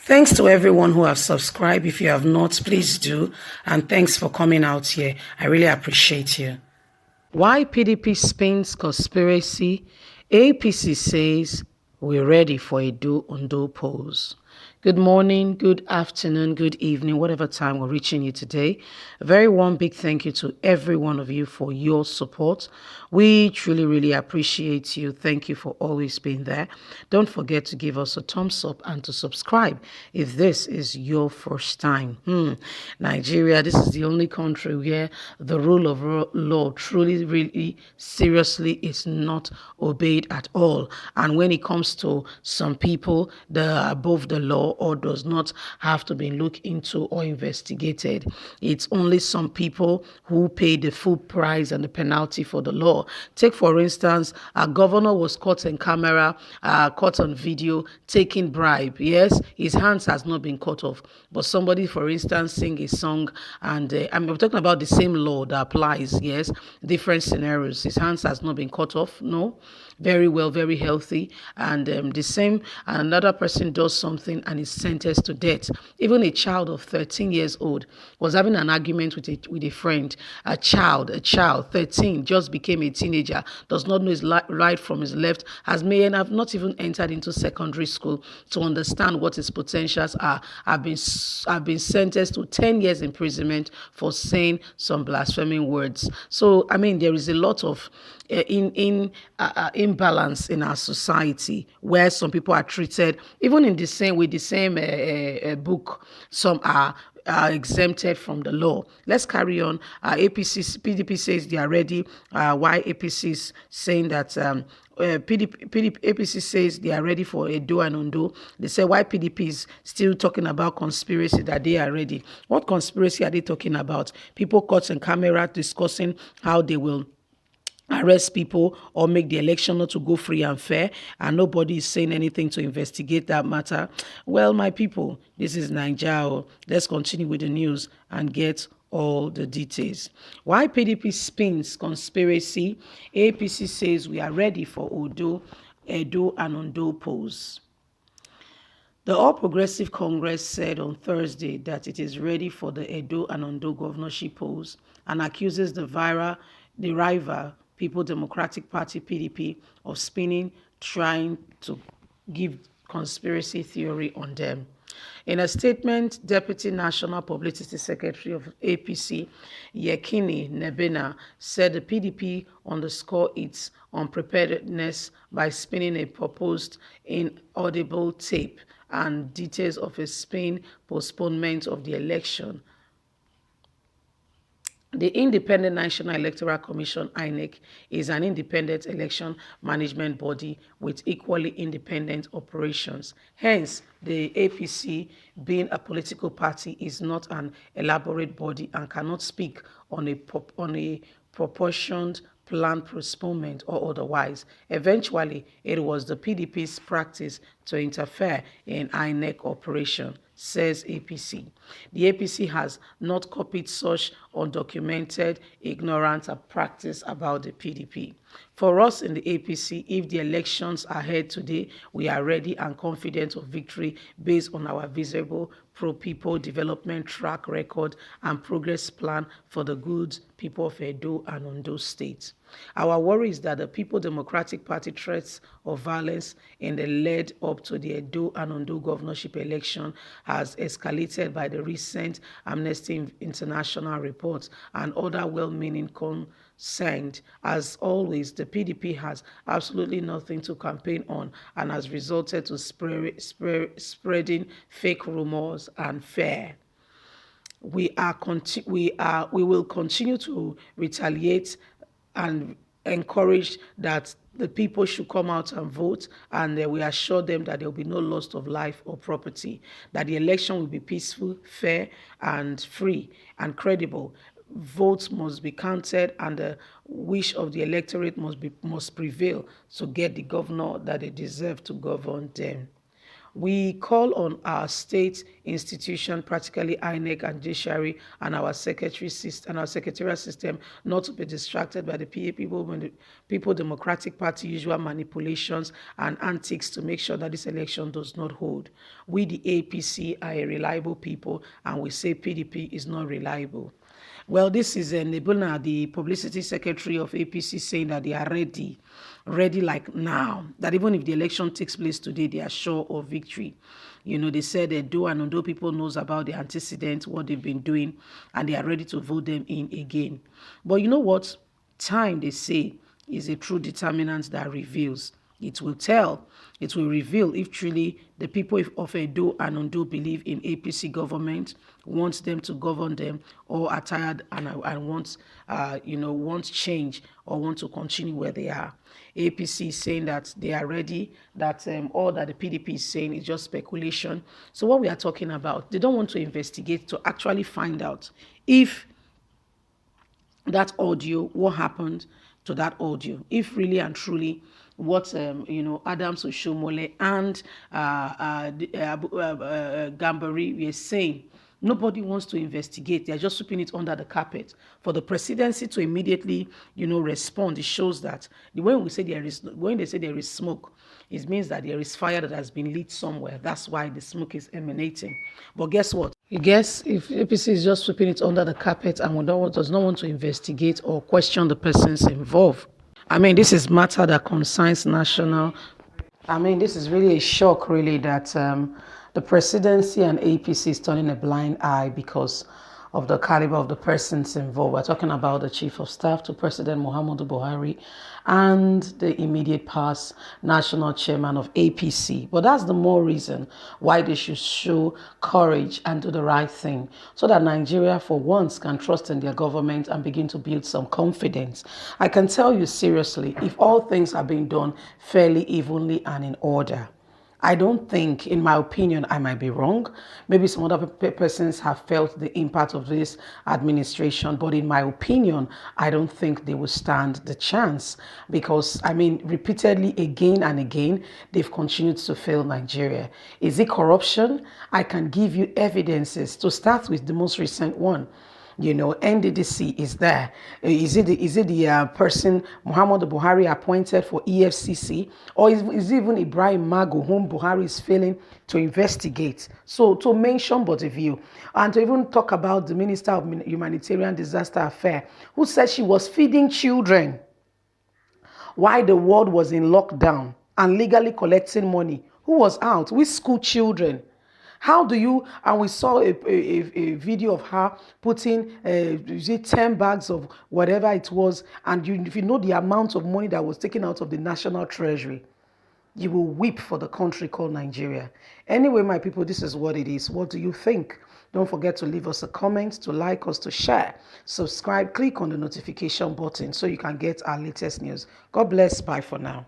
Thanks to everyone who have subscribed. If you have not, please do. And thanks for coming out here. I really appreciate you. Why PDP spins conspiracy? APC says we're ready for a do-undo polls. Good morning, good afternoon, good evening, whatever time we're reaching you today. A very warm big thank you to every one of you for your support. We truly, really appreciate you. Thank you for always being there. Don't forget to give us a thumbs up and to subscribe if this is your first time. Nigeria, this is the only country where the rule of law truly, really, seriously is not obeyed at all. And when it comes to some people that are above the law or does not have to be looked into or investigated, it's only some people who pay the full price and the penalty for the law. Take, for instance, a governor was caught in camera, caught on video, taking bribe. Yes, his hands has not been cut off. But somebody, for instance, sing a song, and we're talking about the same law that applies, yes, different scenarios. His hands has not been cut off, no, very well, very healthy. And the same, another person does something and is sentenced to death. Even a child of 13 years old was having an argument with a friend. A child, 13, just became a teenager, does not know his right from his left, may have not even entered into secondary school to understand what his potentials are. Have been sentenced to 10 years imprisonment for saying some blaspheming words. So, I mean, there is a lot of imbalance in our society where some people are treated even in the same with the same book. Some are exempted from the law. Let's carry on. PDP says they are ready. Why APC is saying that APC says they are ready for a do and undo. They say why PDP is still talking about conspiracy, that they are ready. What conspiracy are they talking about? People caught on camera discussing how they will arrest people or make the election not to go free and fair, and nobody is saying anything to investigate that matter. Well, my people, this is Nigeria. Let's continue with the news and get all the details. Why PDP spins conspiracy? APC says we are ready for Ondo, Edo and Ondo polls. The All Progressive Congress said on Thursday that it is ready for the Edo and Ondo governorship polls and accuses the rival People Democratic Party (PDP) of spinning, trying to give conspiracy theory on them. In a statement, Deputy National Publicity Secretary of APC, Yekini Nebena, said the PDP underscored its unpreparedness by spinning a proposed inaudible tape and details of a spin postponement of the election. The Independent National Electoral Commission, INEC, is an independent election management body with equally independent operations. Hence, the APC, being a political party, is not an elaborate body and cannot speak on a proportioned plan postponement or otherwise. Eventually, it was the PDP's practice to interfere in INEC operation, says APC. The APC has not copied such undocumented, ignorant practice about the PDP. For us in the APC, if the elections are held today, we are ready and confident of victory based on our visible pro-people development track record and progress plan for the good people of Edo and Ondo states. Our worry is that the People Democratic Party threats of violence in the lead up to the Edo and Ondo governorship election has escalated by the recent Amnesty International reports and other well-meaning concerned. As always, the PDP has absolutely nothing to campaign on and has resulted to spreading fake rumors and fear. We will continue to retaliate and encourage that the people should come out and vote, and we assure them that there will be no loss of life or property, that the election will be peaceful, fair, and free and credible. Votes must be counted, and the wish of the electorate must prevail to get the governor that they deserve to govern them. We call on our state institution, practically INEC and judiciary, and our secretary system and our secretarial system, not to be distracted by the People Democratic Party usual manipulations and antics to make sure that this election does not hold. We, the APC, are a reliable people, and we say PDP is not reliable. Well, this is Nebuna, the publicity secretary of APC, saying that they are ready like now, that even if the election takes place today, they are sure of victory. You know, they said Edo and Ondo people knows about the antecedents, what they've been doing, and they are ready to vote them in again. But you know what? Time, they say, is a true determinant that reveals. It will tell, it will reveal if truly the people of Edo and Ondo believe in APC government, want them to govern them, or are tired and want change or want to continue where they are. APC is saying that they are ready, that all that the PDP is saying is just speculation. So what we are talking about, they don't want to investigate to actually find out if that audio, what happened to that audio, if really and truly what Adams Oshomole and Gambari were saying. Nobody wants to investigate. They're just sweeping it under the carpet. For the presidency to immediately, respond, it shows that when they say there is smoke, it means that there is fire that has been lit somewhere. That's why the smoke is emanating. But guess what? I guess if APC is just sweeping it under the carpet and does not want to investigate or question the persons involved. I mean, this is matter that concerns national. I mean, this is really a shock, really, that the presidency and APC is turning a blind eye because of the caliber of the persons involved. We're talking about the Chief of Staff to President Muhammadu Buhari and the immediate past national chairman of APC. But that's the more reason why they should show courage and do the right thing so that Nigeria for once can trust in their government and begin to build some confidence. I can tell you seriously, if all things are being done fairly, evenly, and in order, I don't think, in my opinion, I might be wrong. Maybe some other persons have felt the impact of this administration, but in my opinion, I don't think they will stand the chance because, I mean, repeatedly, again and again, they've continued to fail Nigeria. Is it corruption? I can give you evidences to start with the most recent one. NDDC is there. Is it the person Muhammadu Buhari appointed for EFCC, or is it even Ibrahim Mago whom Buhari is failing to investigate? So to mention but a few, and to even talk about the Minister of Humanitarian Disaster Affairs, who said she was feeding children while the world was in lockdown and legally collecting money. Who was out? With school children. How do you, and we saw a video of her putting 10 bags of whatever it was, and if you know the amount of money that was taken out of the national treasury, you will weep for the country called Nigeria. Anyway, my people, this is what it is. What do you think? Don't forget to leave us a comment, to like us, to share, subscribe, click on the notification button so you can get our latest news. God bless. Bye for now.